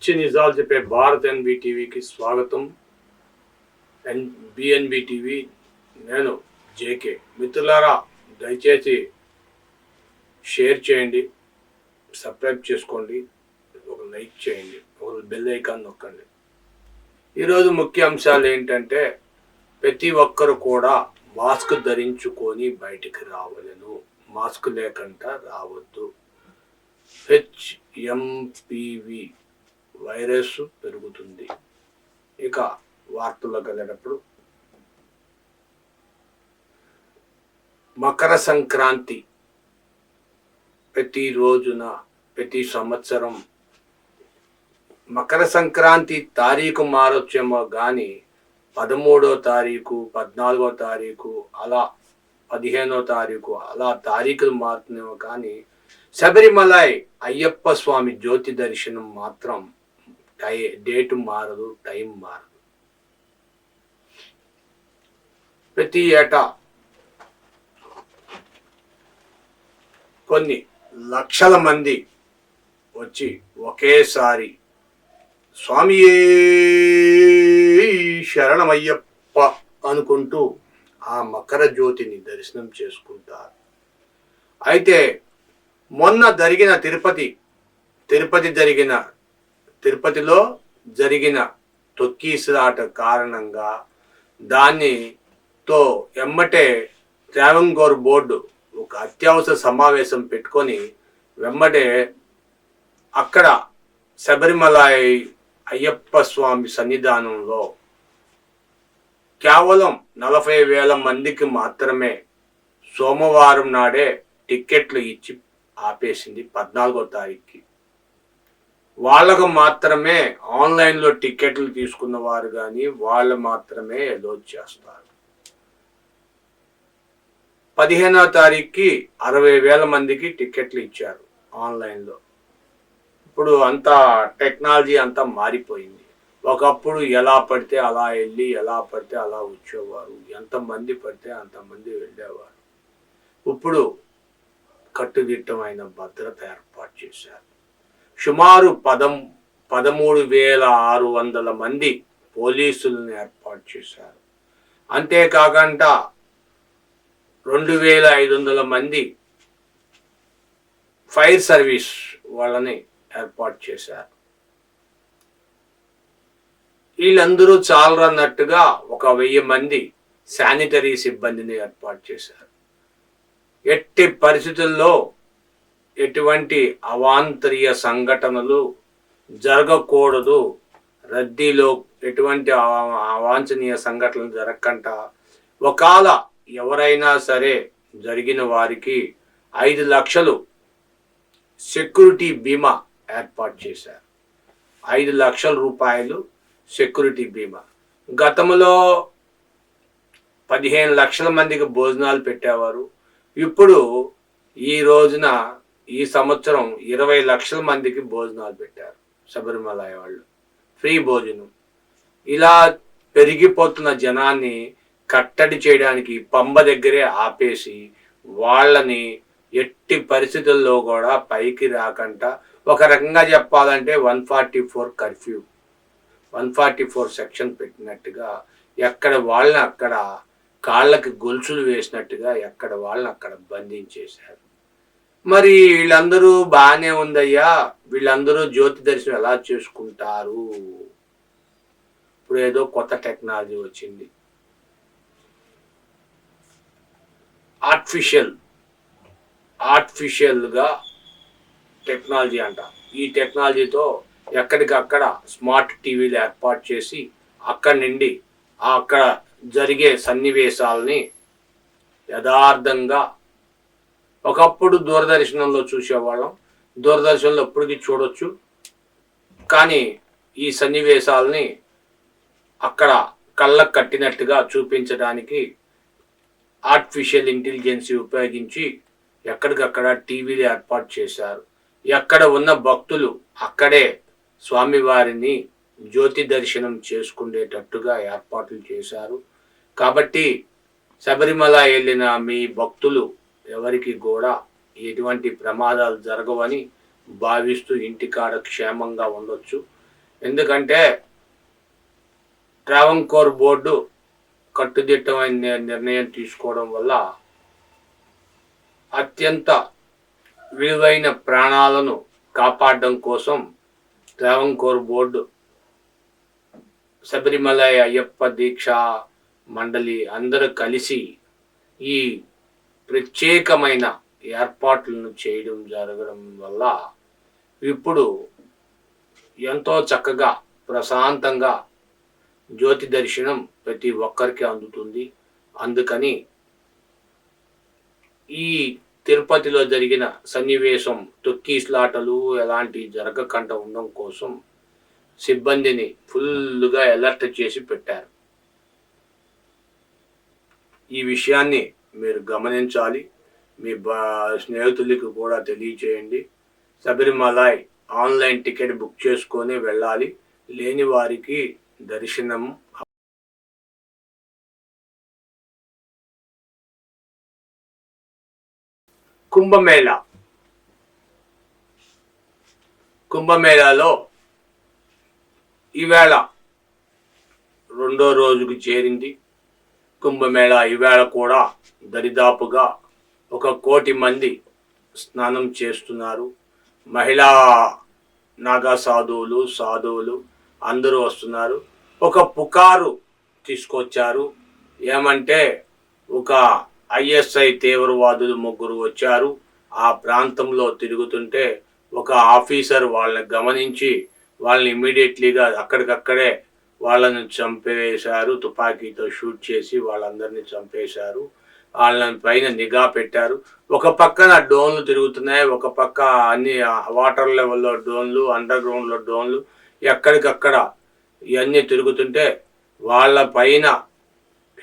నిత్య నిజాలు చెప్పే భారత్ ఎన్బి టీవీకి స్వాగతం. బిఎన్బి టీవీ, నేను జేకే. మిత్రులారా, దయచేసి షేర్ చేయండి, సబ్స్క్రైబ్ చేసుకోండి, ఒక లైక్ చేయండి, ఒక బెల్ ఐకాన్ నొక్కండి. ఈరోజు ముఖ్య అంశాలు ఏంటంటే, ప్రతి ఒక్కరు కూడా మాస్క్ ధరించుకొని బయటికి రావలను, మాస్క్ లేకుండా రావద్దు. హెచ్ఎంపివి వైరస్ పెరుగుతుంది. ఇక వార్తల్లోకి వెళ్ళేటప్పుడు, మకర సంక్రాంతి ప్రతి సంవత్సరం మకర సంక్రాంతి తారీఖు మారొచ్చేమో కానీ 13వ తారీఖు, 14వ తారీఖు, అలా 15వ తారీఖు, అలా తారీఖులు మారుతున్నామో కానీ శబరిమలై అయ్యప్ప స్వామి జ్యోతి దర్శనం మాత్రం డేటు మారదు, టైం మారదు. ప్రతి ఏటా కొన్ని లక్షల మంది వచ్చి ఒకేసారి స్వామియే శరణమయ్యప్ప అనుకుంటూ ఆ మకర జ్యోతిని దర్శనం చేసుకుంటారు. అయితే మొన్న జరిగిన తిరుపతిలో జరిగిన తొక్కీసలాట కారణంగా దానితో ఎమ్మటే ట్రావెంగోర్ బోర్డు ఒక అత్యవసర సమావేశం పెట్టుకొని వెమ్మటే అక్కడ శబరిమలై అయ్యప్ప స్వామి సన్నిధానంలో కేవలం 40,000 మందికి మాత్రమే సోమవారం నాడే టిక్కెట్లు ఇచ్చి ఆపేసింది. 14వ తారీఖుకి వాళ్ళకు మాత్రమే ఆన్లైన్లో టిక్కెట్లు తీసుకున్న వారు కానీ వాళ్ళు మాత్రమే అలౌ చేస్తారు. 15వ తారీఖుకి 60,000 మందికి టిక్కెట్లు ఇచ్చారు ఆన్లైన్లో. ఇప్పుడు అంతా టెక్నాలజీ అంతా మారిపోయింది. ఒకప్పుడు ఎలా పడితే అలా వెళ్ళి, ఎలా పడితే అలా వచ్చేవారు, ఎంతమంది పడితే అంతమంది వెళ్ళేవారు. ఇప్పుడు కట్టుదిట్టమైన భద్రత ఏర్పాటు చేశారు. సుమారు 13,600 మంది పోలీసులను ఏర్పాటు చేశారు. అంతేకాకుండా 2,500 మంది ఫైర్ సర్వీస్ వాళ్ళని ఏర్పాటు చేశారు. వీళ్ళందరూ చాలరన్నట్టుగా 1,000 మంది శానిటరీ సిబ్బందిని ఏర్పాటు చేశారు. ఎట్టి పరిస్థితుల్లో ఎటువంటి అవాంతరీయ సంఘటనలు జరగకూడదు, రద్దీలో ఎటువంటి అవాంఛనీయ సంఘటనలు జరగకుండా ఒకవేళ ఎవరైనా సరే జరిగిన వారికి 5 లక్షలు సెక్యూరిటీ బీమా ఏర్పాటు చేశారు. 5 లక్షల రూపాయలు సెక్యూరిటీ బీమా. గతంలో 15 లక్షల మందికి భోజనాలు పెట్టేవారు. ఇప్పుడు ఈ సంవత్సరం 20 లక్షల మందికి భోజనాలు పెట్టారు శబరిమలై వాళ్ళు, ఫ్రీ భోజనం. ఇలా పెరిగిపోతున్న జనాన్ని కట్టడి చేయడానికి పంబ దగ్గరే ఆపేసి వాళ్ళని ఎట్టి పరిస్థితుల్లో కూడా పైకి రాకుండా, ఒక రకంగా చెప్పాలంటే 144 కర్ఫ్యూ, 144 సెక్షన్ పెట్టినట్టుగా, ఎక్కడ వాళ్ళని అక్కడ కాళ్ళకి గొలుసులు వేసినట్టుగా ఎక్కడ వాళ్ళని అక్కడ బంధించేశారు. మరి వీళ్ళందరూ బాగానే ఉందయ్యా, వీళ్ళందరూ జ్యోతి దర్శనం ఎలా చేసుకుంటారు? ఇప్పుడు ఏదో కొత్త టెక్నాలజీ వచ్చింది, ఆర్టిఫిషియల్గా టెక్నాలజీ అంట. ఈ టెక్నాలజీతో ఎక్కడికక్కడ స్మార్ట్ టీవీలు ఏర్పాటు చేసి అక్కడి నుండి అక్కడ జరిగే సన్నివేశాలని యథార్థంగా, ఒకప్పుడు దూరదర్శనంలో చూసేవాళ్ళం, దూరదర్శనంలో ఎప్పటికీ చూడొచ్చు, కానీ ఈ సన్నివేశాలని అక్కడ కళ్ళకు కట్టినట్టుగా చూపించడానికి ఆర్టిఫిషియల్ ఇంటెలిజెన్స్ ఉపయోగించి ఎక్కడికక్కడ టీవీలు ఏర్పాటు చేశారు. ఎక్కడ ఉన్న భక్తులు అక్కడే స్వామివారిని జ్యోతి దర్శనం చేసుకునేటట్టుగా ఏర్పాట్లు చేశారు. కాబట్టి శబరిమల వెళ్ళిన మీ భక్తులు ఎవరికి కూడా ఎటువంటి ప్రమాదాలు జరగవని భావిస్తూ ఇంటికాడ క్షేమంగా ఉండొచ్చు. ఎందుకంటే ట్రావెన్కోర్ బోర్డు కట్టుదిట్టమైన నిర్ణయం తీసుకోవడం వల్ల అత్యంత విలువైన ప్రాణాలను కాపాడడం కోసం ట్రావెన్కోర్ బోర్డు శబరిమల అయ్యప్ప దీక్ష మండలి అందరూ కలిసి ఈ ప్రత్యేకమైన ఏర్పాట్లను చేయడం జరగడం వల్ల ఇప్పుడు ఎంతో చక్కగా ప్రశాంతంగా జ్యోతి దర్శనం ప్రతి ఒక్కరికి అందుతుంది. అందుకని ఈ తిరుపతిలో జరిగిన సన్నివేశం తొక్కిస్లాటలు ఎలాంటి జరగకుండా ఉండడం కోసం సిబ్బందిని ఫుల్గా అలర్ట్ చేసి పెట్టారు. ఈ విషయాన్ని మీరు గమనించాలి. మీ స్నేహితులకు కూడా తెలియచేయండి. శబరిమల ఆన్లైన్ టికెట్ బుక్ చేసుకొని వెళ్ళాలి. లేని వారికి దర్శనం కుంభమేళాలో ఈవేళ రెండో రోజుకు చేరింది. కుంభమేళా ఈవేళ కూడా దరిదాపుగా 1 కోటి మంది స్నానం చేస్తున్నారు. మహిళా నాగా సాధువులు అందరూ వస్తున్నారు. ఒక పుకారు తీసుకొచ్చారు. ఏమంటే ఒక ISI తీవ్రవాదులు 3 వచ్చారు. ఆ ప్రాంతంలో తిరుగుతుంటే ఒక ఆఫీసర్ వాళ్ళని గమనించి వాళ్ళని ఇమ్మీడియట్లీగా అక్కడికక్కడే వాళ్ళని చంపేశారు. తుపాకీతో షూట్ చేసి వాళ్ళందరినీ చంపేశారు. వాళ్ళని పైన నిఘా పెట్టారు. ఒక పక్కన డ్రోన్లు తిరుగుతున్నాయి, ఒక పక్క అన్ని వాటర్ లెవెల్లో డ్రోన్లు, అండర్ గ్రౌండ్లో డ్రోన్లు ఎక్కడికక్కడ ఇవన్నీ తిరుగుతుంటే వాళ్ళ పైన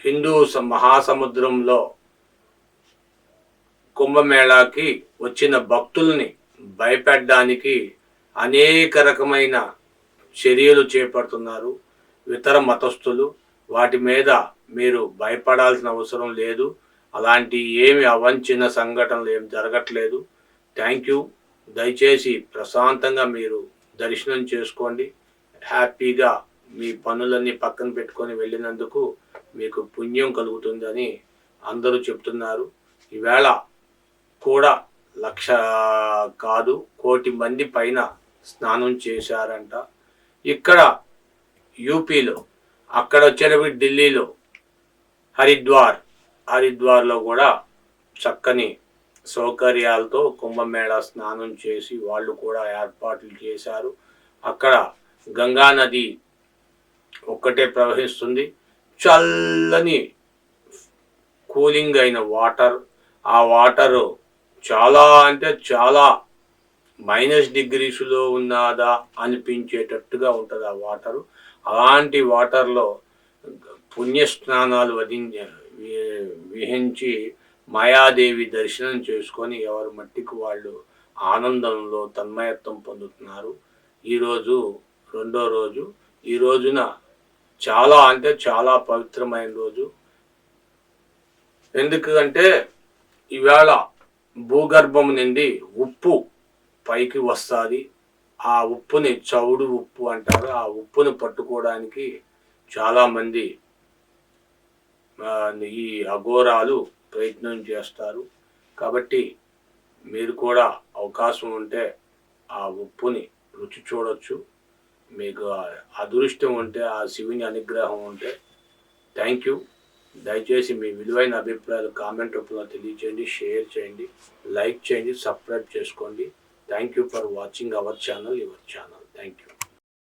హిందూ మహాసముద్రంలో కుంభమేళాకి వచ్చిన భక్తుల్ని భయపెట్టడానికి అనేక రకమైన చర్యలు చేపడుతున్నారు ఇతర మతస్థులు. వాటి మీద మీరు భయపడాల్సిన అవసరం లేదు. అలాంటి ఏమి అవంచిన సంఘటనలు ఏమి జరగట్లేదు. Thank you. దయచేసి ప్రశాంతంగా మీరు దర్శనం చేసుకోండి. హ్యాపీగా మీ పనులన్నీ పక్కన పెట్టుకొని వెళ్ళినందుకు మీకు పుణ్యం కలుగుతుందని అందరూ చెప్తున్నారు. ఈవేళ కూడా 1,00,000 కాదు 1 కోటి మంది పైన స్నానం చేశారంట. ఇక్కడ యూపీలో, అక్కడ వచ్చేటప్పుడు ఢిల్లీలో హరిద్వార్లో కూడా చక్కని సౌకర్యాలతో కుంభమేళా స్నానం చేసి వాళ్ళు కూడా ఏర్పాట్లు చేశారు. అక్కడ గంగా నది ఒక్కటే ప్రవహిస్తుంది. చల్లని కూలింగ్ అయిన వాటర్. ఆ వాటరు చాలా అంటే చాలా -డిగ్రీస్లో ఉన్నదా అనిపించేటట్టుగా ఉంటుంది ఆ వాటరు. అలాంటి వాటర్లో పుణ్యస్నానాలు విహించి మాయాదేవి దర్శనం చేసుకొని ఎవరి మట్టికి వాళ్ళు ఆనందంలో తన్మయత్వం పొందుతున్నారు. ఈరోజు రెండో రోజు. ఈ రోజున చాలా అంటే చాలా పవిత్రమైన రోజు. ఎందుకంటే ఈవేళ భూగర్భం నుండి ఉప్పు పైకి వస్తుంది. ఆ ఉప్పుని చౌడు ఉప్పు అంటారు. ఆ ఉప్పుని పట్టుకోవడానికి చాలామంది ఈ అఘోరాలు ప్రయత్నం చేస్తారు. కాబట్టి మీరు కూడా అవకాశం ఉంటే ఆ ఉప్పుని రుచి చూడొచ్చు. మీకు అదృష్టం ఉంటే, ఆ శివుని అనుగ్రహం ఉంటే. Thank you. దయచేసి మీ విలువైన అభిప్రాయాలు కామెంట్ రూపంలో తెలియచేయండి, షేర్ చేయండి, లైక్ చేయండి, సబ్స్క్రైబ్ చేసుకోండి. Thank you for watching our channel, your channel. Thank you.